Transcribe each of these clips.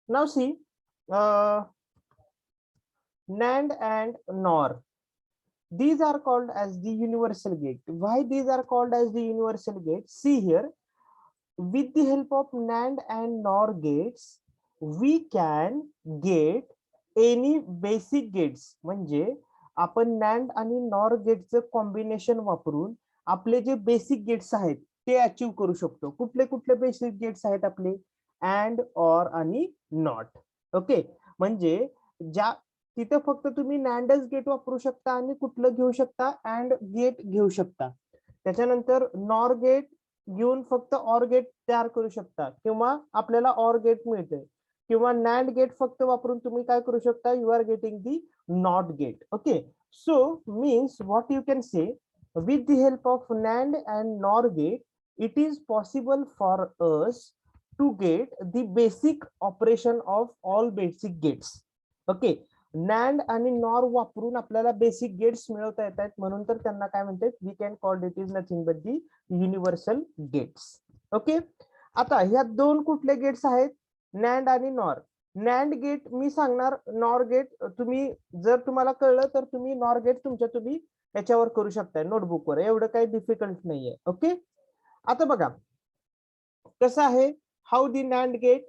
Now see, NAND and NOR. These are called as the universal gate. Why these are called as the universal gate? See here, with the help of NAND and NOR gates, we can get any basic gates. म्हणजे आपण NAND आणि NOR गेटचं combination वापरून आपले जे basic gates आहेत ते achieve करू शकतो. कुठले कुठले बेसिक गेट्स आहेत आपले? अँड, ऑर आणि नॉट. ओके, म्हणजे ज्या तिथे फक्त तुम्ही नॅन्डच गेट वापरू शकता आणि कुठलं घेऊ शकता? अँड गेट घेऊ शकता. त्याच्यानंतर नॉर गेट घेऊन फक्त ऑर गेट तयार करू शकता किंवा आपल्याला ऑर गेट मिळते किंवा नॅन्ड गेट फक्त वापरून तुम्ही काय करू शकता? You are getting the NOT gate. Okay, so means what you can say, with the help of NAND and NOR gate, it is possible for us to get the basic operation of all basic gates. Okay, NAND आणि NOR वापरून आपल्याला basic gates मिळवता येतात, म्हणून तर त्यांना काय म्हणतात? We can call it is nothing but the universal gates. Okay, आता ह्या दोन कुठले गेट्स आहेत? NAND आणि NOR. NAND गेट मी सांगणार, NOR गेट तुम्ही जर तुम्हाला कळलं तर तुम्ही NOR गेट तुम्ही याच्यावर करू शकता नोटबुकवर, एवढं काही डिफिकल्ट नाहीये. ओके, आता बघा कसं आहे हाऊ दी नॅन्ड गेट.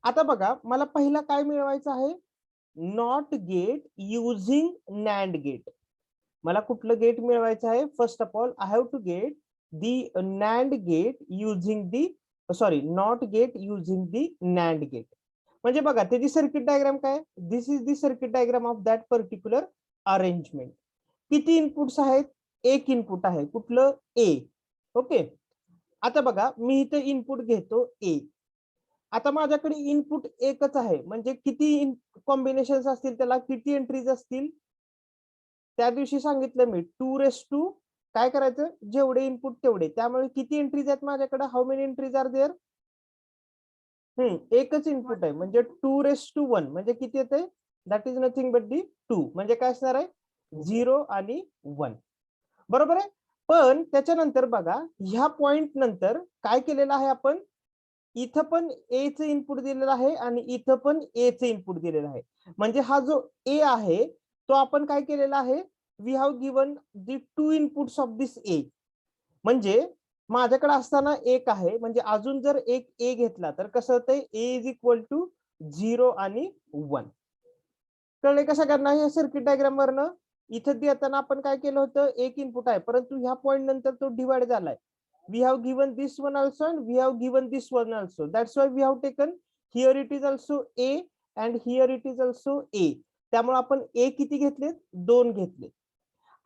आता बघा मला पहिला काय मिळवायचं आहे? NOT gate using NAND gate. मला कुठलं गेट मिळवायचं आहे? First of all I have to get the NAND gate using the NOT gate using the NAND gate. म्हणजे बघा त्याची सर्किट डायग्राम काय? This is the circuit diagram of that particular arrangement. किती inputs आहेत? एक input आहे, कुठलं? ए. Okay, आता बघा मी इथं इनपुट घेतो ए. आता माझ्याकडे इनपुट एकच आहे, म्हणजे किती कॉम्बिनेशन्स असतील, त्याला किती एंट्रीज असतील? त्या दिवशी सांगितलं मी 2 काय करायचं? जेवढे इनपुट तेवढे. त्यामुळे किती एंट्रीज आहेत माझ्याकडे? How many entries are there? एकच इनपुट आहे, म्हणजे 2 म्हणजे किती येते? That is nothing but the 2. म्हणजे काय असणार आहे? 0 आणि 1. बरोबर आहे. पण त्याच्यानंतर बघा ह्या पॉइंट नंतर काय केलेलं आहे आपण? इथं पण ए चं इनपुट दिलेलं आहे आणि इथं पण ए चं इनपुट दिलेलं आहे. म्हणजे हा जो ए आहे तो आपण काय केलेला आहे? We have given the 2 inputs of this A. म्हणजे माझ्याकडे असताना एक आहे, म्हणजे अजून जर एक ए घेतला तर कसं होतंय? ए इज इक्वल टू 0 आणि 1. कळले कसं करणार हे सर्किट डायग्राम वरनं? इथं देताना आपण काय केलं होतं? एक इनपुट आहे, परंतु ह्या पॉइंट नंतर तो डिवाइड झालाय. We have given this one also and we have given this one also. That's why we have taken here it is also A and here it is also A. त्यामुळे आपण ए किती घेतलेत? 2 घेतले.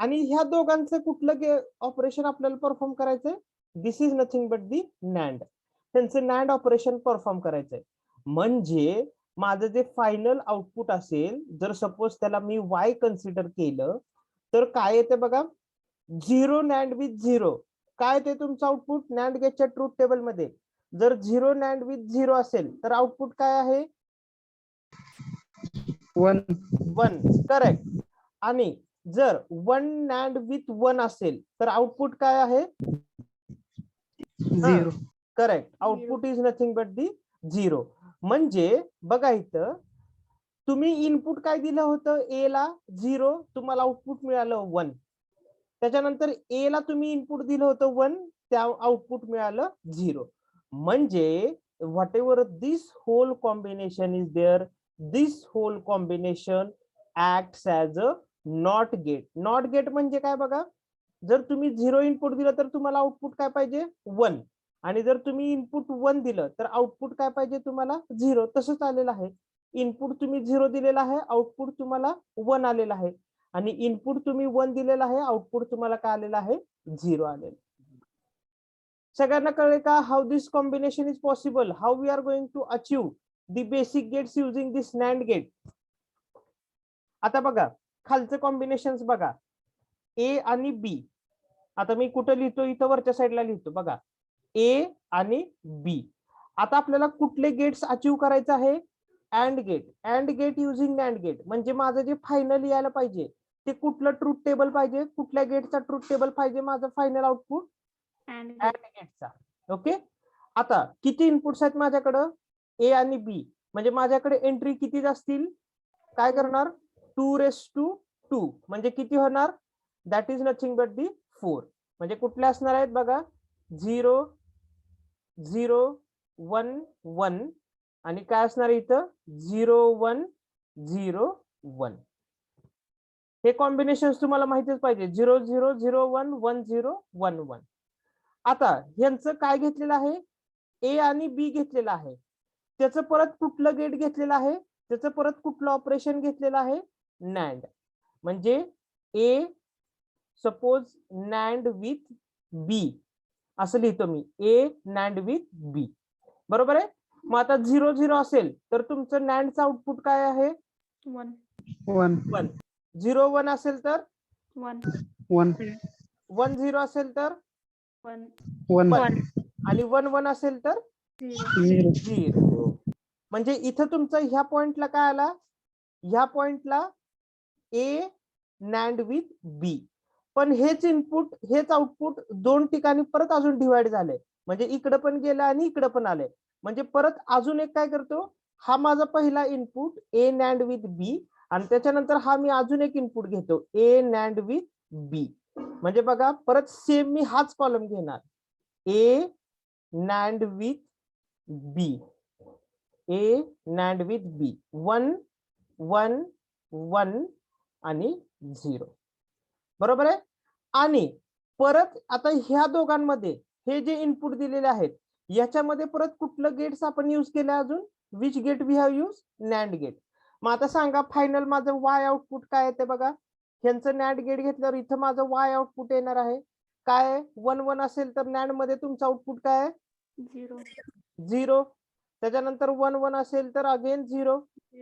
आणि ह्या दोघांचं कुठलं ऑपरेशन आपल्याला परफॉर्म करायचंय? This is nothing but the NAND. त्यांचं नॅन्ड ऑपरेशन परफॉर्म करायचंय. म्हणजे माझं जे फायनल आउटपुट असेल, जर सपोज त्याला मी वाय कन्सिडर केलं तर काय येते बघा? 0 नॅन्ड विथ 0. काय ते तुमचं आउटपुट नॅन्ड गेटच्या ट्रूथ टेबल मध्ये? जर 0 नॅन्ड विथ 0 असेल तर आउटपुट काय आहे? 1. करेक्ट. आणि जर 1 नॅन्ड विथ 1 असेल तर आउटपुट काय आहे? 0. Correct. Output is nothing but दी 0. म्हणजे बघा इथं तुम्ही इनपुट काय दिलं होतं? ए ला 0, तुम्हाला आउटपुट मिळालं 1. त्याच्यानंतर ए ला तुम्ही इनपुट दिलं होतं 1, त्या आउटपुट मिळालं 0. म्हणजे whatever this whole combination is there, this whole combination acts as a NOT gate. NOT gate म्हणजे काय बघा? जर तुम्ही 0 इनपुट दिलं तर तुम्हाला आउटपुट काय पाहिजे? 1. आणि जर तुम्ही इनपुट 1 दिलं तर आउटपुट काय पाहिजे तुम्हाला? 0. तसंच आलेलं आहे. इनपुट तुम्ही 0 दिलेला आहे, आउटपुट तुम्हाला 1 आलेला आहे. आणि इनपुट तुम्ही 1 दिलेला आहे, आउटपुट तुम्हाला काय आलेलं आहे? 0 आलेलं. सगळ्यांना कळले का how this combination is possible? How we are going to achieve the basic gates using this NAND gate. आता बघा खालचे कॉम्बिनेशन्स बघा, ए आणि बी. आता मी कुठं लिहितो? इथं वरच्या साईडला लिहितो बघा, ए आणि बी. आता आपल्याला कुठले गेट्स अचीव करायचं आहे? AND gate. AND gate using NAND gate. म्हणजे माझं जे फायनल यायला पाहिजे ते कुठलं ट्रूथ टेबल पाहिजे? कुठल्या गेटचा ट्रूथ टेबल पाहिजे माझं फायनल आउटपुट? अँड गेटचा. ओके, आता किती इनपुट्स आहेत माझ्याकडं? ए आणि बी. म्हणजे माझ्याकडे एंट्री किती असतील, काय करणार 2^2 म्हणजे किती होणार, दॅट इज नथिंग बट दी 4. म्हणजे कुठल्या असणार आहेत बघा 0 0 1 1 आणि काय असणार इथं 0 1 0 1. हे कॉम्बिनेशन तुम्हाला माहितीच पाहिजे 0 0 0 1 1 0 1 1. आता ह्यांचं काय घेतलेलं आहे, ए आणि बी घेतलेलं आहे, त्याचं परत कुठलं गेट घेतलेलं आहे, त्याचं परत कुठलं ऑपरेशन घेतलेलं आहे, नॅन्ड. म्हणजे ए सपोज नॅन्ड विथ बी असं लिहितो मी, ए नॅन्ड विथ बी, बरोबर आहे. मग आता 0 0 असेल तर तुमचं नॅन्डचं आउटपुट काय आहे 1 1. 0 1 असेल तर 1 1 1 0 असेल तर 1 1 आणि 1 1 असेल तर 0 0. म्हणजे इथं तुमचं ह्या पॉइंटला काय आला, ह्या पॉइंटला ए नॅन्ड विथ बी. पण हेच इनपुट हेच आउटपुट दोन ठिकाणी परत अजून डिवाइड झाले, म्हणजे इकडे पण गेलं आणि इकडे पण आले. म्हणजे परत अजून एक काय करतो, हा माझा पहिला इनपुट ए नॅन्ड विथ बी आणि त्याच्यानंतर हा मी अजून एक इनपुट घेतो ए नॅन्ड विथ बी. म्हणजे बघा परत सेम मी हाच कॉलम घेणार A NAND with B, A NAND with B 1 1 1 आणि 0, बरोबर आहे. आणि परत आता ह्या दोघांमध्ये हे जे इनपुट दिलेले आहेत याच्यामध्ये परत कुठलं गेट्स आपण यूज केलं अजून, which gate we have use, NAND gate. मग आता सांगा फायनल माझं वाय आउटपुट काय येते बघा, ह्यांचं नॅन्ड गेट घेतल्यावर इथं माझं वाय आउटपुट येणार आहे काय 1 1 असेल तर नॅन्ड मध्ये तुमचं आउटपुट काय आहे 0 0. त्याच्यानंतर 1 1 असेल तर अगेन 0,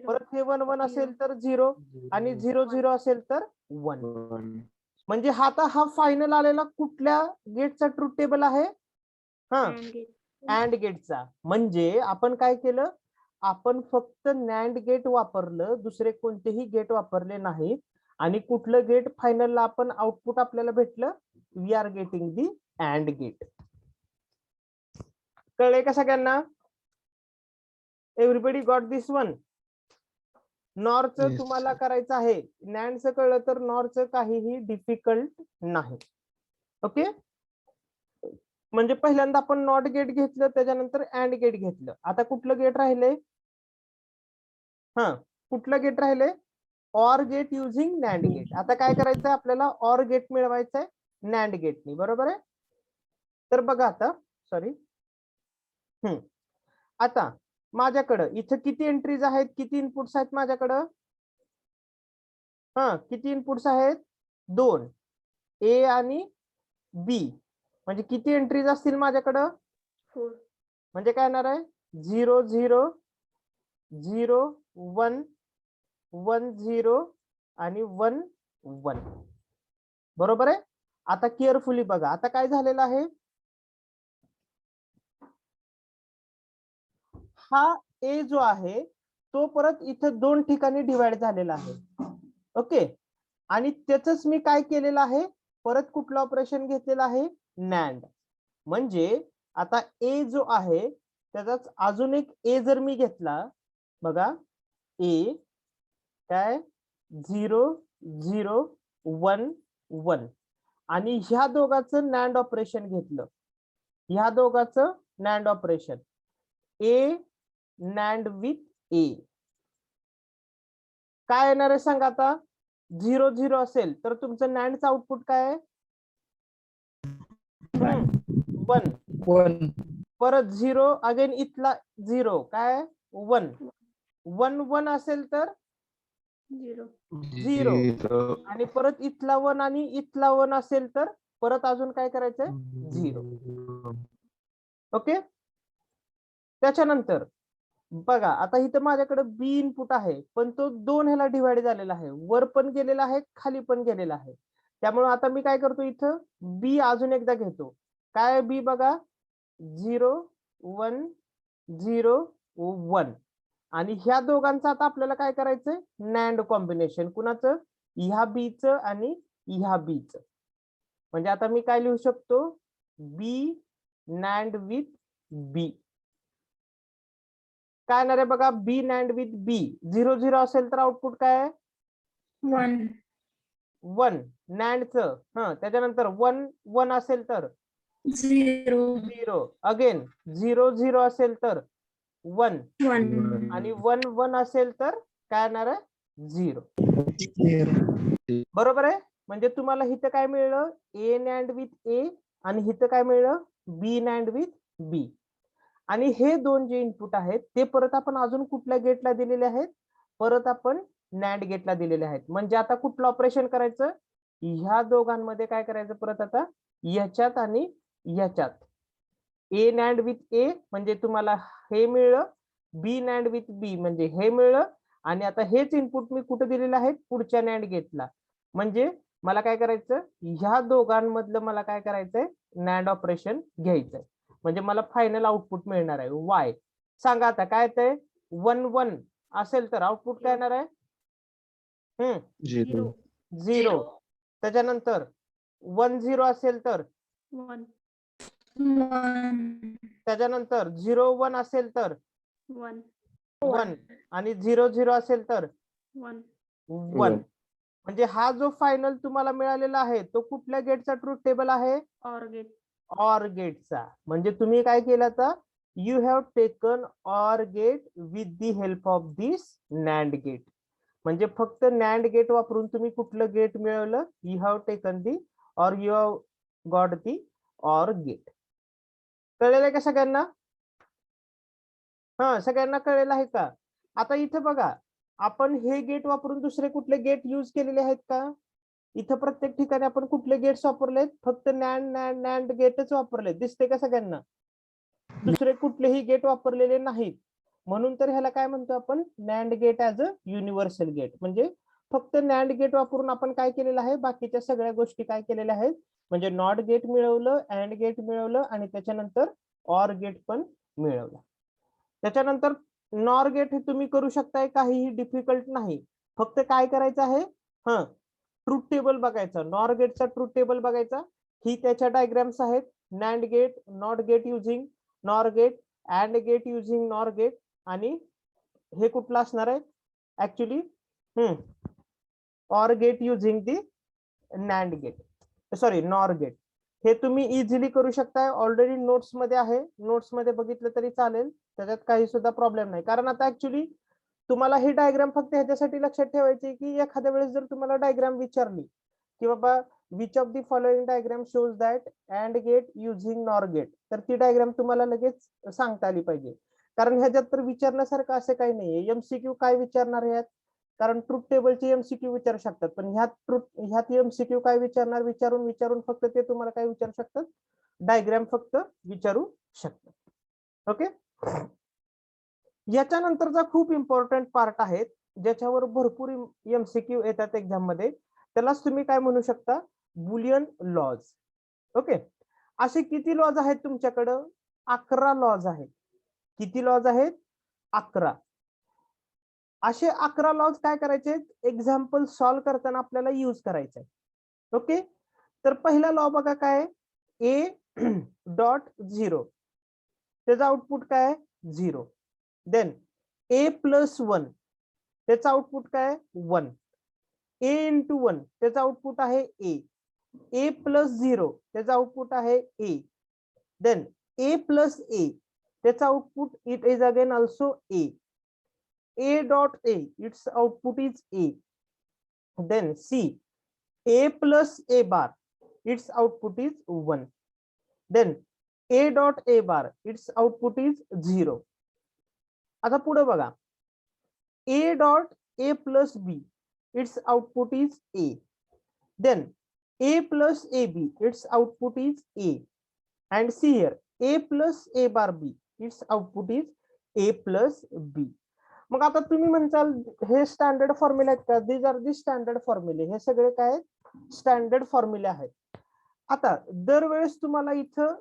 परत हे 1 1 असेल तर 0 आणि 0 0 असेल तर 1. म्हणजे आता हा फायनल आलेला कुठल्या गेटचा ट्रूथ टेबल आहे, हा अँड गेटचा. म्हणजे आपण काय केलं, आपण फक्त नॅन्ड गेट वापरलं, दुसरे कोणतेही गेट वापरले नाहीत. आणि कुठलं गेट फायनलला आपण आउटपुट आपल्याला भेटलं, we are getting the AND gate. कळले का सगळ्यांना, एव्हरीबडी गॉट दिस वन. नॉरचं तुम्हाला करायचं आहे, नॅन्डचं कळलं तर नॉरचं काहीही डिफिकल्ट नाही. ओके, म्हणजे पहिल्यांदा आपण नॉट गेट घेतलं, त्याच्यानंतर अँड गेट घेतलं. आता कुठलं गेट राहिले, हा कुठलं गेट राहिले, OR gate using NAND gate. आता काय करायचंय आपल्याला, ऑर गेट मिळवायचंय नॅन्ड गेटनी, बरोबर आहे. तर बघा आता सॉरी आता माझ्याकडं इथं किती एंट्रीज आहेत, किती इनपुट्स आहेत माझ्याकडं, हा किती इनपुट्स आहेत 2, ए आणि बी. म्हणजे किती एंट्रीज असतील माझ्याकडं 4. म्हणजे काय येणार आहे 0 0 0 1 1 0 आणि 1 1, बरोबर आहे. आता केअरफुली बघा, आता काय झालेलं आहे, हा ए जो आहे तो परत इथं दोन ठिकाणी डिवाइड झालेला आहे. ओके, आणि त्याच मी काय केलेलं आहे, परत कुठलं ऑपरेशन घेतलेलं आहे, नॅन्ड. म्हणजे आता ए जो आहे त्याचाच अजून एक ए जर मी घेतला, बघा ए काय 0 0 1 1 आणि ह्या दोघांचं नॅन्ड ऑपरेशन घेतलं, ह्या दोघांचं NAND operation A NAND with A, काय येणार आहे सांगा. आता 0 0 असेल तर तुमचं नॅन्डचं आउटपुट काय आहे 1. 1 परत 0 अगेन इथला 0 काय 1 1 1 असेल तर 0 आणि परत इथला 1 आणि इथला 1 असेल तर परत अजून काय करायचंय 0. ओके, त्याच्यानंतर बघा आता इथं माझ्याकडे बी इनपुट आहे, पण तो 2 ह्याला डिवाइड झालेला आहे, वर पण गेलेला आहे खाली पण गेलेला आहे. त्यामुळे आता मी काय करतो, इथं बी अजून एकदा घेतो, काय बी बघा 0 1 0 1 आणि ह्या दोघांचं आता आपल्याला काय करायचंय नॅन्ड कॉम्बिनेशन, कुणाचं, ह्या बीचं आणि ह्या बीचं. म्हणजे आता मी काय लिहू शकतो, बी नॅन्ड विथ बी. काय येणार आहे बघा, बी नॅन्ड विथ बी. 0 0 असेल तर आउटपुट काय आहे, 1 1 नॅन्डचं. त्याच्यानंतर 1 1 असेल तर 0 0. अगेन 0 0 असेल तर 1 1 आणि 1 1 असेल तर काय येणार आहे, 0. बरोबर आहे. म्हणजे तुम्हाला इथं काय मिळलं, ए नॅन्ड विथ ए आणि इथं काय मिळलं, बी नॅन्ड विथ बी. आणि हे दोन जे इनपुट आहेत ते परत आपण अजून कुठल्या गेटला दिलेले आहेत, परत आपण नॅन्ड गेटला दिलेले आहेत. म्हणजे आता कुठलं ऑपरेशन करायचं, ह्या दोघांमध्ये काय करायचं परत आता, याच्यात आणि याच्यात. ए नॅन्ड विथ ए म्हणजे तुम्हाला हे मिळलं, बी नॅन्ड विथ बी म्हणजे हे मिळलं, आणि आता हेच इनपुट मी कुठे दिलेलं आहे, पुढच्या नॅन्ड गेटला. म्हणजे मला काय करायचं, ह्या दोघांमधलं मला काय करायचंय, नॅन्ड ऑपरेशन घ्यायचंय. म्हणजे मला फायनल आउटपुट मिळणार आहे वाय. सांगा आता काय येतंय, 1 1 असेल तर आउटपुट काय येणार आहे, 0 0. त्याच्यानंतर 1 0 असेल तर 1 1 त्याच्यानंतर 0 1 असेल तर 1 1 आणि 0 0 असेल तर 1 1. म्हणजे हा जो फायनल तुम्हाला मिळालेला आहे तो कुठल्या गेटचा ट्रूथ टेबल आहे, OR गेट. ऑर गेटचा. म्हणजे तुम्ही काय केलं आता, you have taken OR gate with the help of this NAND gate. म्हणजे फक्त नॅन्ड गेट वापरून तुम्ही कुठलं गेट मिळवलं, you have taken the OR you have got the OR gate. कळलेलं आहे का सगळ्यांना? सगळ्यांना कळलेलं आहे का? आता इथं बघा, आपण हे गेट वापरून दुसरे कुठले गेट यूज केलेले आहेत का? इथं प्रत्येक ठिकाणी आपण कुठले गेट्स वापरलेत, फक्त नॅन्ड नॅन्ड नॅन्ड गेटच वापरले, दिसते का सगळ्यांना? दुसरे कुठलेही गेट वापरलेले नाहीत. म्हणून तर ह्याला काय म्हणतो आपण, NAND gate as a universal gate. म्हणजे फक्त नॅन्ड गेट वापरून आपण काय केलेलं आहे, बाकीच्या सगळ्या गोष्टी काय केलेल्या आहेत, म्हणजे नॉट गेट मिळवलं, अँड गेट मिळवलं आणि त्याच्यानंतर ऑर गेट पण मिळवलं. त्याच्यानंतर नॉर गेट हे तुम्ही करू शकताय, काहीही डिफिकल्ट नाही. फक्त काय करायचं आहे, ट्रूथ टेबल बघायचा, नॉर गेटचा ट्रूथ टेबल बघायचा. ही त्याच्या डायग्राम्स आहेत, NAND gate, NOT gate using NOR gate, AND gate using NOR gate, आणि हे कुठलं असणार आहे actually, OR gate using the NAND gate, sorry NOR gate. हे तुम्ही इझिली करू शकताय, ऑलरेडी नोट्स मध्ये आहे, नोट्स मध्ये बघितलं तरी चालेल, त्याच्यात काही सुद्धा प्रॉब्लेम नाही. कारण आता ऍक्च्युली तुम्हाला ही डायग्राम फक्त ह्याच्यासाठी लक्षात ठेवायची की एखाद्या वेळेस जर तुम्हाला डायग्राम विचारली की बाबा which of the following diagram shows that AND gate using NOR gate, तर ती डायग्राम तुम्हाला लगेच सांगता आली पाहिजे. कारण ह्याच्यात तर विचारण्यासारखं असं काही नाहीये. एमसीक्यू काय विचारणार ह्यात, कारण ट्रूथ टेबलची एमसीक्यू विचारू शकतात, पण ह्यात एमसीक्यू काय विचारणार, विचारून विचारून फक्त ते तुम्हाला काय विचारू शकतात, डायग्राम फक्त विचारू शकतात. ओके. याच्यानंतरचा खूप इम्पॉर्टंट पार्ट आहे, ज्याच्यावर भरपूर एमसीक्यू येतात एक्झाम मध्ये, त्यालाच तुम्ही काय म्हणू शकता, बुलियन लॉज. ओके. असे किती लॉज आहेत तुमच्याकडं, 11 लॉज आहेत. किती लॉज आहेत, 11. असे 11 लॉज काय करायचे, एक्झाम्पल सॉल्व्ह करताना आपल्याला यूज करायचे. ओके. तर पहिला लॉ बघा काय, ए डॉट 0, त्याचा आउटपुट काय, 0. देन ए प्लस 1, त्याचा आउटपुट काय, 1. ए इंटू 1, त्याचा आउटपुट आहे ए. ए प्लस 0, त्याचा आउटपुट आहे ए. देन ए प्लस ए, त्याचा output it is again also A. A dot A, it's output is A. Then see, A plus A bar, it's output is 1. Then A dot A bar, it's output is 0. आता पुढे बघा, A dot A plus B, it's output is A. Then A plus A B, it's output is A. And see here, A plus A bar B, it's output is A plus बी. मग आता तुम्ही म्हणताल हे standard formula आहेत का, these are the standard फॉर्म्युले. हे सगळे काय standard फॉर्म्युले आहेत. आता दरवेळेस तुम्हाला इथं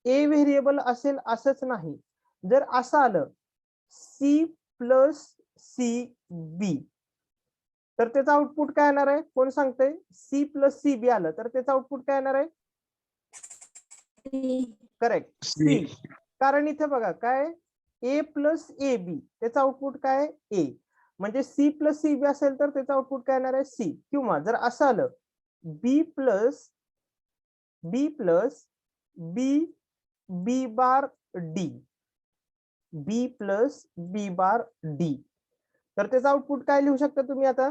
ए व्हेरिएबल असेल असंच नाही. जर असं आलं सी प्लस सी बी, तर त्याचा आउटपुट काय येणार आहे, कोण सांगतंय, सी प्लस सी बी आलं तर त्याचा आउटपुट काय येणार आहे, करेक्ट सी. कारण इथे बघा काय, ए प्लस ए बी, त्याचं आउटपुट काय ए. म्हणजे सी प्लस सी बी असेल तर त्याचं आउटपुट काय येणार आहे सी. किंवा जर असं आलं बी प्लस बी बी बार डी, बी प्लस बी बार डी, तर त्याचं आउटपुट काय लिहू शकता तुम्ही आता.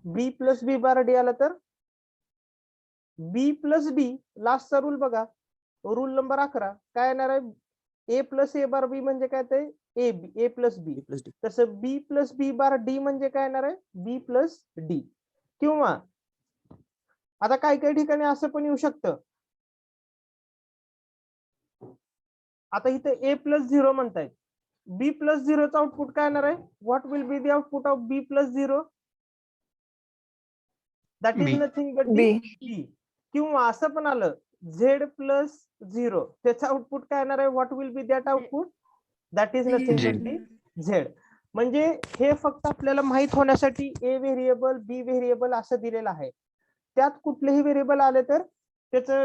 बी प्लस बी बार डी आला तर बी प्लस डी, लास्टचा रूल बघा, रूल नंबर 11 काय येणार आहे ए प्लस ए बार बी म्हणजे काय ते ए बी, ए प्लस बी. तसं बी प्लस बी बार डी म्हणजे काय येणार आहे बी प्लस डी. किंवा आता काही काही ठिकाणी असं पण येऊ शकतं, आता इथे ए प्लस 0 म्हणतायत, बी प्लस 0चं आउटपुट काय येणार आहे, what will be the output of B plus 0, that is nothing but the B. किंवा असं पण आलं झेड प्लस 0, त्याचं आउटपुट काय येणार आहे, what will B that output, that is nothing but D Z. म्हणजे हे फक्त आपल्याला माहित होण्यासाठी ए व्हेरिएबल बी व्हेरिएबल असं दिलेलं आहे. त्यात कुठलेही व्हेरिएबल आले तर त्याचं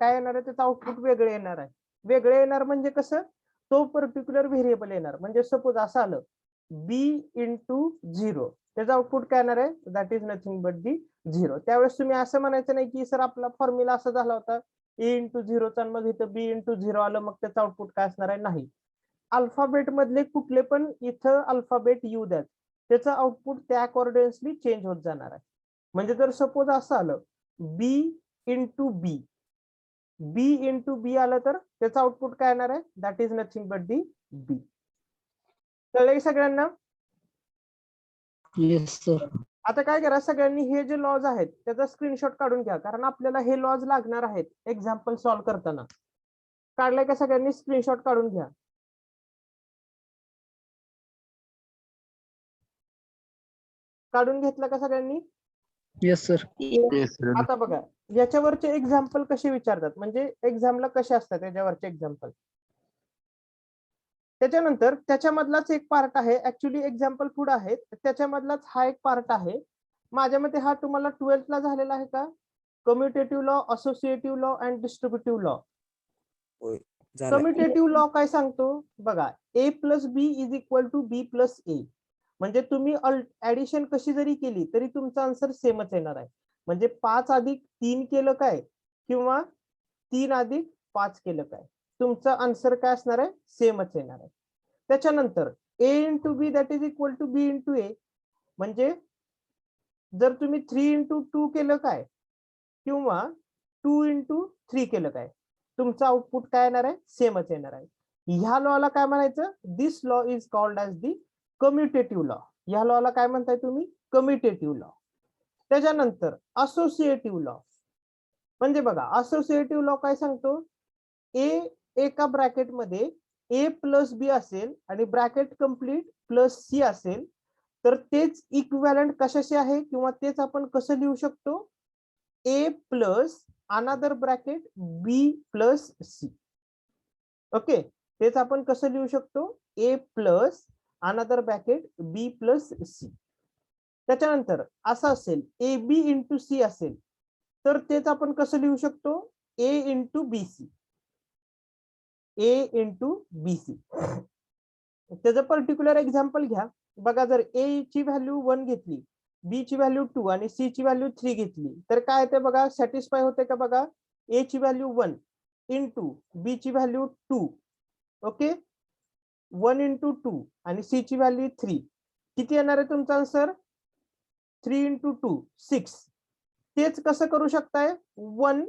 काय येणार आहे, त्याचं आउटपुट वेगळे येणार आहे. वेगळे येणार म्हणजे कसं, तो पर्टिक्युलर व्हेरिएबल येणार. म्हणजे सपोज असं आलं बी इंटू 0, त्याचं आउटपुट काय येणार आहे, दॅट इज नथिंग बट दी 0. त्यावेळेस तुम्ही असं म्हणायचं नाही की सर आपला फॉर्म्युला असा झाला होता ए इंटू 0चा, मग इथं बी इंटू 0 आलं, मग त्याचं आउटपुट काय असणार आहे. नाही, अल्फाबेट मधले कुठले पण इथं अल्फाबेट येऊ द्यात, त्याचं आउटपुट त्या अकॉर्डिंगली चेंज होत जाणार आहे. म्हणजे जर सपोज असं आलं बी इंटू बी, बी इंटू बी आलं तर त्याचं आउटपुट काय येणार आहे, that is nothing but the B. कळलंय सगळ्यांना. Yes sir. आता काय करा, सगळ्यांनी हे जे लॉज आहेत त्याचा स्क्रीनशॉट काढून घ्या, कारण आपल्याला हे लॉज लागणार आहेत एक्झाम्पल सॉल्व्ह करताना. काढलाय का सगळ्यांनी, स्क्रीनशॉट काढून घ्या. काढून घेतलं का सगळ्यांनी. Yes sir. आता बघा याच्यावरचे एक्झाम्पल कसे विचारतात, म्हणजे एक्झामला कसे असतात याच्यावरचे एक्झाम्पल. त्याच्यानंतर त्याच्यामधलाच एक पार्ट आहे, ऍक्च्युली एक्झाम्पल पुढे आहेत, त्याच्यामधलाच हा एक पार्ट आहे. माझ्या मते हा तुम्हाला 12th ला झालेला आहे का, commutative law, associative law and distributive law. Commutative law काय सांगतो बघा, A plus B is equal to B plus A. म्हणजे तुम्ही ऍडिशन कशी जरी केली तरी तुमचा आन्सर सेमच येणार आहे. म्हणजे 5 अधिक 3 केलं काय किंवा 3 अधिक 5 केलं काय, तुमचा आन्सर काय असणार आहे, सेमच येणार आहे. त्याच्यानंतर A into B that is equal to B into A. म्हणजे जर तुम्ही 3 इंटू 2 केलं काय किंवा 2 इंटू 3 केलं काय, तुमचं आउटपुट काय येणार आहे, सेमच येणार आहे. ह्या लॉला काय म्हणायचं, this law is called as the commutative law. ह्या लॉला काय म्हणताय तुम्ही, कम्युटेटिव्ह लॉ. त्याच्यानंतर असोसिएटिव्ह लॉ. म्हणजे बघा असोसिएटिव्ह लॉ काय सांगतो, ए एका ब्रॅकेट मध्ये ए प्लस बी असेल आणि ब्रॅकेट कंप्लीट प्लस सी असेल, तर तेच इक्विव्हॅलंट कशाशी आहे किंवा तेच आपण कसं लिहू शकतो, ए प्लस अनदर ब्रॅकेट बी प्लस सी. ओके, तेच आपण कसं लिहू शकतो, ए प्लस अनदर ब्रॅकेट बी प्लस सी. त्याच्यानंतर असं असेल ए बी इंटू सी असेल, तर तेच आपण कसं लिहू शकतो, ए इंटू बी सी, ए इंटू बी सी. त्याचं पर्टिक्युलर एक्झाम्पल घ्या. बघा जर ए ची व्हॅल्यू 1 घेतली, बी ची व्हॅल्यू 2 आणि सी ची व्हॅल्यू 3 घेतली, तर काय ते बघा सॅटिस्फाय होते का. बघा ए ची व्हॅल्यू 1 इंटू बी ची व्हॅल्यू 2, ओके, 1 इंटू 2 आणि सी ची व्हॅल्यू 3, किती येणार आहे तुमचा आन्सर, 3 इंटू 2 6. तेच कसं करू शकताय, 1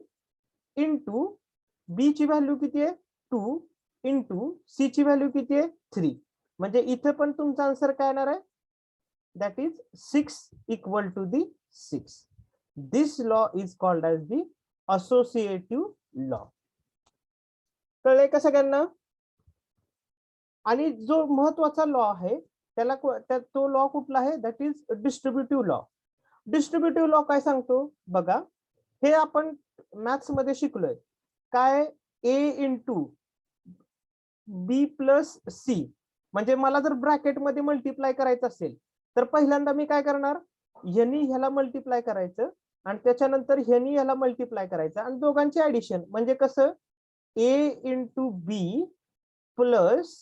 इंटू बी ची व्हॅल्यू किती आहे 2 इंटू सी ची व्हॅल्यू किती आहे 3. म्हणजे इथे पण तुमचा आन्सर काय येणार आहे, that is 6 equal to the 6. This law is called as the associative law. कळलंय का सगळ्यांना. आणि जो महत्वाचा लॉ आहे त्याला तो लॉ कुठला आहे, that is distributive law. Distributive law काय सांगतो बघा, हे आपण मॅथ्स मध्ये शिकलोय. काय, ए इंटू बी प्लस सी. म्हणजे मला जर ब्रॅकेट मध्ये मल्टिप्लाय करायचं असेल तर पहिल्यांदा मी काय करणार, ह्यानी ह्याला मल्टिप्लाय करायचं आणि त्याच्यानंतर ह्यानी ह्याला मल्टिप्लाय करायचं आणि दोघांचे ऍडिशन. म्हणजे कसं, ए इंटू बी प्लस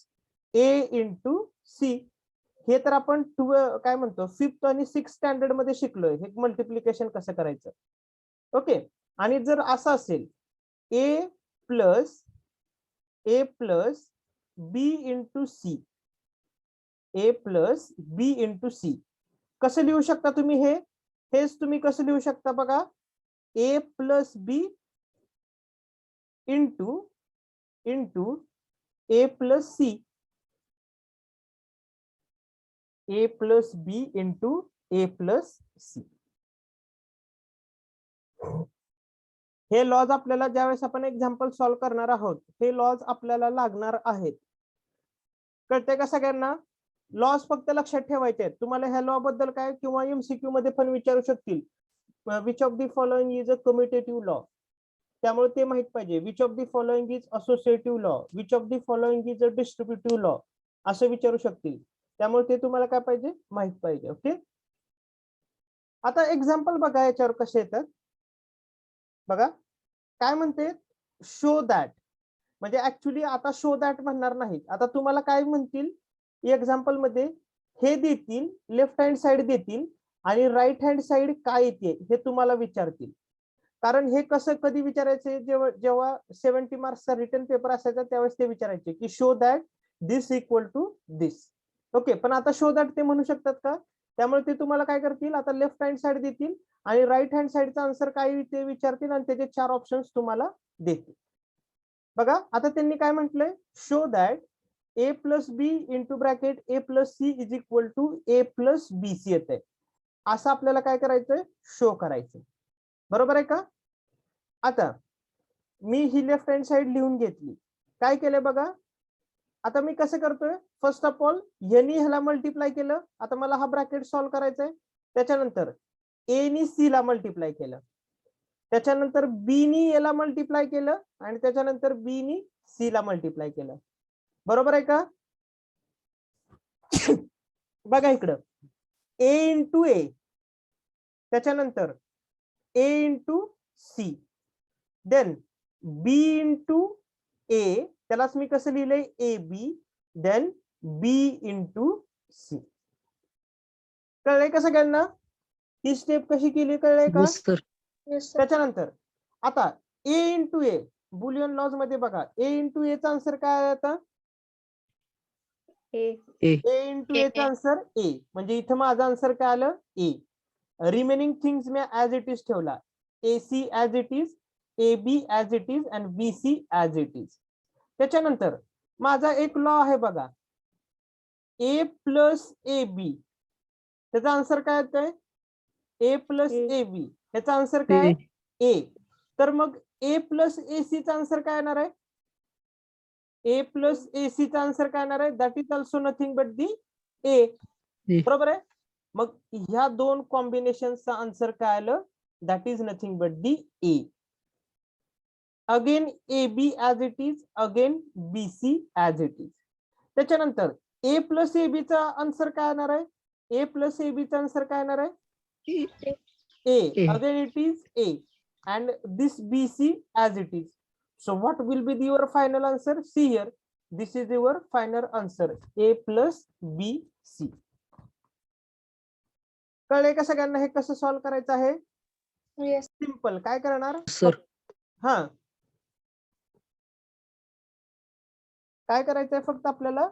ए इंटू सी. हे तर आपण काय म्हणतो 5th आणि 6th स्टँडर्ड मध्ये शिकलोय हे मल्टिप्लिकेशन कसं करायचं. ओके. आणि जर असं असेल ए plus B into C, A plus B into C, कसं लिहू शकता तुम्ही हेच तुम्ही कसं लिहू शकता बघा, A plus B into A plus C, A plus B into A plus C. हे लॉज आपल्याला ज्यावेळेस आपण एक्झाम्पल सॉल्व्ह करणार आहोत हे लॉज आपल्याला लागणार आहेत. कळतंय का सगळ्यांना? लॉज फक्त लक्षात ठेवायचे आहेत. तुम्हाला ह्या लॉ बद्दल काय किंवा एमसीक्यू मध्ये पण विचारू शकतील, which of the following is a commutative law. त्यामुळे ते माहित पाहिजे. Which of the following is associative law, which of the following is a distributive law, असं विचारू शकतील. त्यामुळे ते तुम्हाला काय पाहिजे माहित पाहिजे. ओके. आता एक्झाम्पल बघा याच्यावर कसे येतात बघा. काय म्हणते, शो दॅट. म्हणजे ऍक्च्युली आता शो दॅट म्हणणार नाहीत. आता तुम्हाला काय म्हणतील एक्झाम्पल मध्ये, हे देतील, लेफ्ट हँड साइड देतील आणि राईट हँड साइड काय येते हे तुम्हाला विचारतील. कारण हे कसं कधी विचारायचे, जेव्हा 70 मार्क्सचा रिटर्न पेपर असायचा त्यावेळेस ते विचारायचे की show that this equal to this. Okay. पण आता शो दॅट ते म्हणू शकतात का? त्यामुळे ते तुम्हाला काय करतील, आता लेफ्ट हँड साइड देतील आणि राईट हँड साइडचा आन्सर काय ते विचारतील आणि त्याचे 4 ऑप्शन्स तुम्हाला देतील. बघा आता त्यांनी काय म्हटलंय, show that A plus B into bracket A plus C is equal to A plus B C येत आहे. असं आपल्याला काय करायचंय, शो करायचं. बरोबर आहे का? आता मी ही लेफ्ट हँड साइड लिहून घेतली. काय केलं बघा, आता मी कसं करतोय, फर्स्ट ऑफ ऑल यांनी ह्याला मल्टिप्लाय केलं. आता मला हा ब्रॅकेट सॉल्व्ह करायचा आहे. त्याच्यानंतर ए नी सी ला मल्टिप्लाय केलं, त्याच्यानंतर बी नी याला मल्टिप्लाय केलं आणि त्याच्यानंतर बी नी सी ला मल्टिप्लाय केलं. बरोबर आहे का? बघा इकडं, ए इंटू ए, त्याच्यानंतर A into C, then B into A, त्यालाच मी कसं लिहिलंय A B, then B into C. कळलंय का सगळ्यांना? ही स्टेप कशी केली कळलंय का? त्याच्यानंतर आता ए इंटू ए, बुलियन लॉज मध्ये बघा ए इंटू ए चा आन्सर काय आहे आता? ए. ए इंटू ए चा आन्सर ए, म्हणजे इथं माझा आन्सर काय आलं ए. रिमेनिंग थिंग्स मी ऍज इट इज ठेवला, A C as it is, A B as it is and B C as it is. त्याच्यानंतर माझा एक लॉ आहे बघा, ए प्लस ए बी, त्याचा आन्सर काय येतोय ए प्लस ए बी, त्याचा आन्सर काय ए. तर मग ए प्लस ए सी चा आन्सर काय येणार आहे, ए प्लस ए सी चा आन्सर काय येणार आहे, that is also nothing but the A. बरोबर आहे? मग ह्या दोन कॉम्बिनेशनचा आन्सर काय आलं, that is nothing but the A. Again A B as it is, again B C as it is. त्याच्यानंतर ए प्लस ए बी चा आन्सर काय येणार आहे, ए प्लस ए बी चा आन्सर काय येणार आहे A, again it is A, and this BC as it is. So what will be your final answer? See here, this is your final answer, A plus BC. कळले का सगळ्यांना हे कसं solve करायचं आहे? सिंपल. काय करणार सर, हा काय करायचंय, फक्त आपल्याला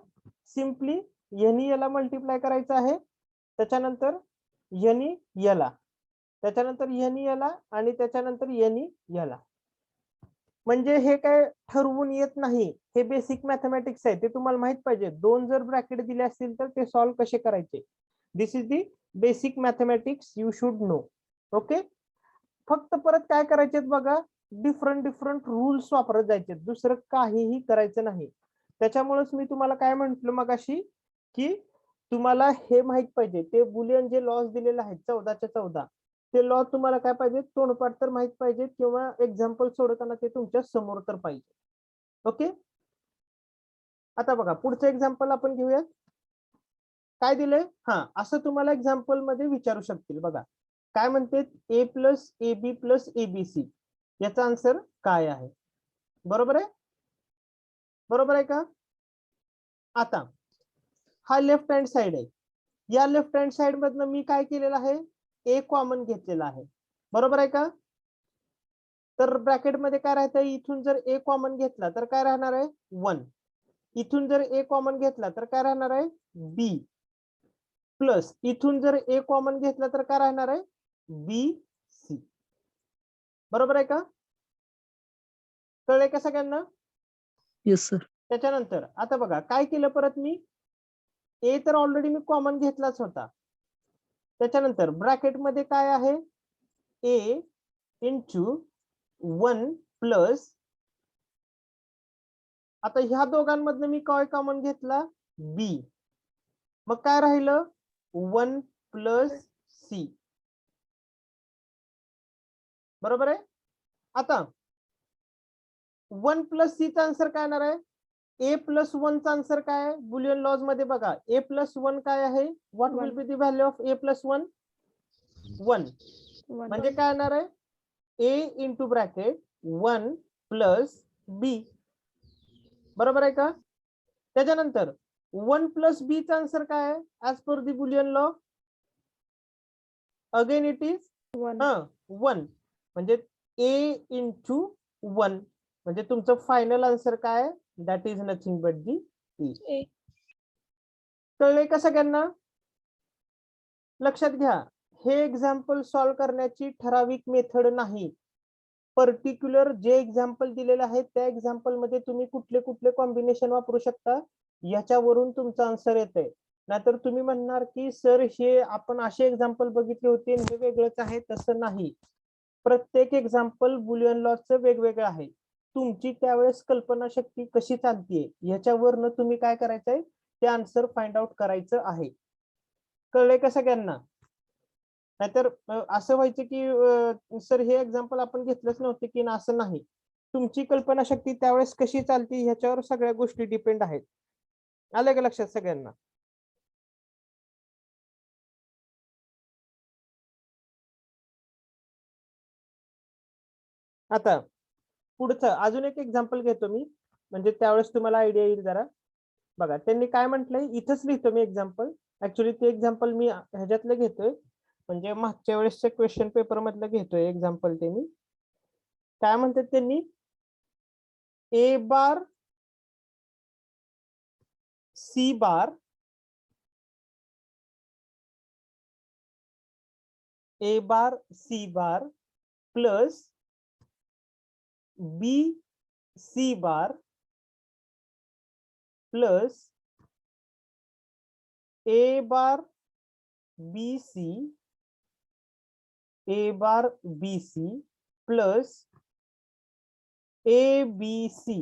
सिम्पली यांनी याला मल्टिप्लाय करायचं आहे, त्याच्यानंतर यांनी याला, त्याच्यानंतर यांनी याला आणि त्याच्यानंतर यांनी याला. म्हणजे हे काय ठरवून येत नाही, हे बेसिक मॅथमॅटिक्स आहे, ते तुम्हाला माहित पाहिजे. दोन जर ब्रॅकेट दिले असतील तर ते सॉल्व्ह कसे करायचे, this is the basic mathematics you should know. Okay. फक्त परत काय करायचे बघा, डिफरंट रूल्स वापरत जायचे, दुसरं काहीही करायचं नाही. त्याच्यामुळेच मी तुम्हाला काय म्हंटल मगाशी की तुम्हाला हे माहित पाहिजे, ते बुलियन जे लॉज दिलेले आहेत 14च्या 14, ते लॉ तुम्हाला काय पाहिजे, तोंडपाठ तर माहित पाहिजे किंवा एक्झाम्पल सोडवताना ते तुमच्या समोर तर पाहिजे. ओके. आता बघा पुढचं एक्झाम्पल आपण घेऊयात. काय दिलंय, हा असं तुम्हाला एक्झाम्पल मध्ये विचारू शकतील. बघा काय म्हणते, A plus A B plus A B C, याचा आन्सर काय आहे? बरोबर आहे? बरोबर आहे का? आता हा लेफ्ट हँड साइड आहे. या लेफ्ट हँड साइड मधनं मी काय केलेलं आहे, ए कॉमन घेतलेला आहे. बरोबर आहे का? तर ब्रॅकेट मध्ये काय राहतंय, इथून जर ए कॉमन घेतला तर काय राहणार आहे 1. इथून जर ए कॉमन घेतला तर काय राहणार आहे बी, प्लस इथून जर ए कॉमन घेतला तर काय राहणार आहे बी सी. बरोबर आहे का? कळलंय का सगळ्यांना? Yes sir. त्याच्यानंतर आता बघा काय केलं परत मी, ए तर ऑलरेडी मी कॉमन घेतलाच होता. त्याच्यानंतर ब्रॅकेट मध्ये काय आहे, ए इंटू 1 प्लस, आता ह्या दोघांमधनं मी काय कॉमन घेतला बी, मग काय राहिलं 1 प्लस सी. बरोबर आहे? आता 1 प्लस सी चा आन्सर काय येणार आहे, ए प्लस 1 चा आन्सर काय आहे बुलियन लॉज मध्ये बघा, ए प्लस 1 काय आहे, what will be the value of A plus 1 1. म्हणजे काय येणार आहे ए इंटू ब्रॅकेट 1 प्लस बी. बरोबर आहे का? त्याच्यानंतर 1 प्लस बी चा आन्सर काय आहे as per the Boolean law, again it is 1. म्हणजे ए इंटू 1 म्हणजे तुमचं फायनल आन्सर काय आहे, that is nothing but the A. कळलंय का सगळ्यांना? लक्षात घ्या, हे एक्झाम्पल सॉल्व्ह करण्याची ठराविक मेथड नाही. पर्टिक्युलर जे एक्झाम्पल दिलेले आहेत त्या एक्झाम्पल मध्ये तुम्ही कुठले कुठले कॉम्बिनेशन वापरू शकता याच्यावरून तुमचा आन्सर येतंय. नाहीतर तुम्ही म्हणणार की सर हे आपण असे एक्झाम्पल बघितले होते हे वेगळंच आहे. तसं नाही, प्रत्येक एक्झाम्पल बुलियन लॉजचं वेगवेगळं आहे. तुमची त्यावेळेस कल्पनाशक्ती कशी चालतीये याच्यावरनं तुम्ही काय करायचंय ते आन्सर फाइंड आउट करायचं आहे. कळलंय का सगळ्यांना? नाहीतर असं व्हायचं की सर हे एक्झाम्पल आपण घेतलंच नव्हते की ना, असं नाही. तुमची कल्पनाशक्ती त्यावेळेस कशी चालती ह्याच्यावर सगळ्या गोष्टी डिपेंड आहेत. आलं का लक्षात सगळ्यांना? आता पुढचं अजून एक एक्झाम्पल घेतो मी, म्हणजे त्यावेळेस तुम्हाला आयडिया येईल जरा. बघा त्यांनी काय म्हटलंय, इथंच लिहितो मी एक्झाम्पल. ऍक्च्युली ते एक्झाम्पल मी ह्याच्यातलं घेतोय, म्हणजे मागच्या वेळेसच्या क्वेश्चन पेपर मधलं घेतोय एक्झाम्पल. ते मी काय म्हणतात त्यांनी, A bar C bar A bar C bar plus B C bar plus A bar B C, A bar B C plus A B C,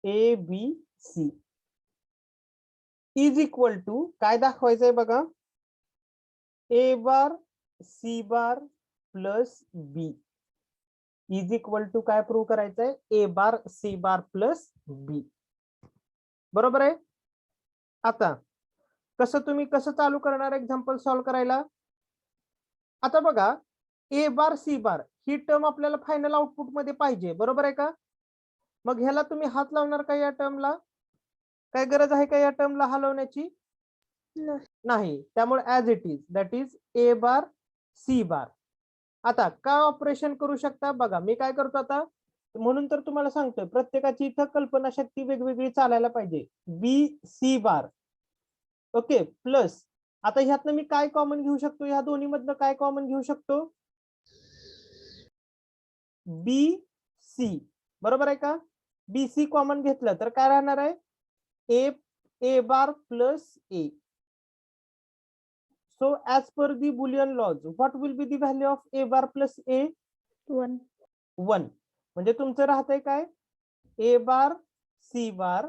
A B C is equal to काय दाखवायचंय बघा, A bar C bar plus B is equal to काय prove करायचंय, A bar C bar plus बी. बरोबर आहे? आता तुम्ही कसं चालू करणार एक्झाम्पल सॉल्व्ह करायला? आता बघा, A bar C bar he term आपल्याला फायनल आउटपुट मध्ये पाहिजे. बरोबर आहे का? मग ह्याला तुम्ही हात लावणार का या टर्मला? काय गरज आहे का या टर्मला हलवण्याची? नाही. त्यामुळे as it is, that is A bar C bar. आता काय ऑपरेशन करू शकता बघा, मी काय करतो आता, म्हणून तर तुम्हाला सांगतोय प्रत्येकाची इथं कल्पनाशक्ती वेगवेगळी चालायला पाहिजे. बी सी बार ओके प्लस, आता ह्यातनं मी काय कॉमन घेऊ शकतो, ह्या दोन्ही मधनं काय कॉमन घेऊ शकतो, बी सी. बरोबर आहे का? बी सी कॉमन घेतलं तर काय राहणार आहे, ए बार plus A. So as per the Boolean laws, what will be the value of a bar plus a? 1. 1. म्हणजे तुमचं राहतंय काय, ए bar C bar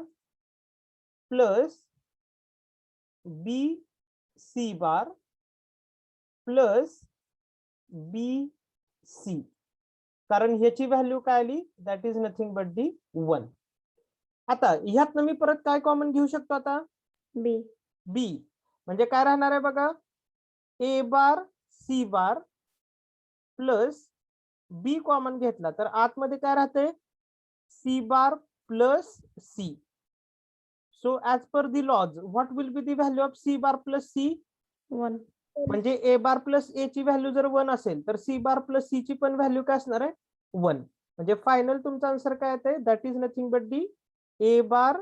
plus B C bar plus B C. कारण ह्याची व्हॅल्यू काय आली, दॅट इज नथिंग बट दी 1. आता ह्यातनं मी परत काय कॉमन घेऊ शकतो आता, B. बी. म्हणजे काय राहणार आहे बघा, A bar C bar plus B common घेतला तर आतमध्ये काय राहते, C bar plus C. So as per the laws, what will be the value of C bar plus C? 1. म्हणजे A बार प्लस A ची व्हॅल्यू जर 1 असेल तर C बार प्लस C ची पण व्हॅल्यू काय असणार आहे? 1. म्हणजे फायनल तुमचा आन्सर काय येते? That is nothing but the A bar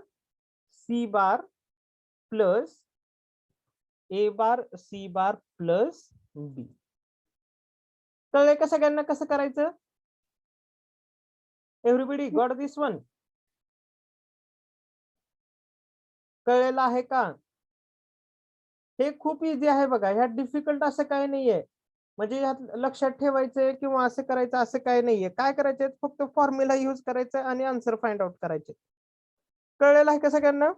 C bar plus A bar C bar plus B. कळलंय का सगळ्यांना कसं करायचं? Everybody got this one? कळलेलं आहे का? हे खूप इझी आहे बघा, ह्यात डिफिकल्ट असं काही नाहीये. म्हणजे ह्यात लक्षात ठेवायचंय किंवा असं करायचं असं काही नाहीये. काय करायचंय? फक्त फॉर्म्युला यूज करायचं आणि आन्सर फाइंड आउट करायचे. कळलेलं आहे का सगळ्यांना?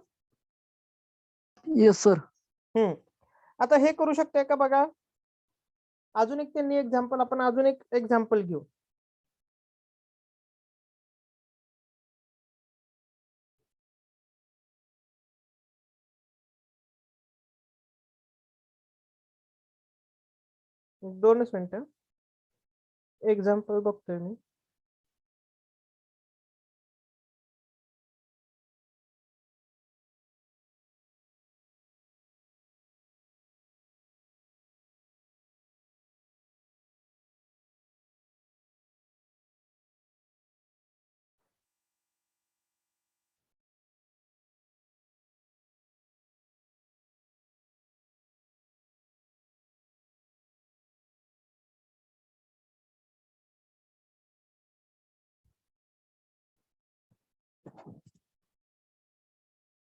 Yes sir. आता हे करू शकते का बघा? अजून एक त्यांनी एक्झाम्पल, आपण अजून एक एक्झाम्पल घेऊ. दोनच मिनिटं, एक्झाम्पल बघतोय मी.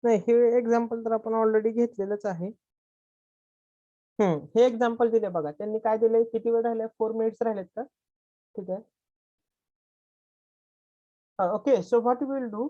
नाही, हे एक्झाम्पल तर आपण ऑलरेडी घेतलेलंच आहे. हे एक्झाम्पल दिले बघा. त्यांनी काय दिलंय? किती वेळ राहिले? 4 मिनिट्स राहिलेत का? ठीक आहे. Okay, so what we will do,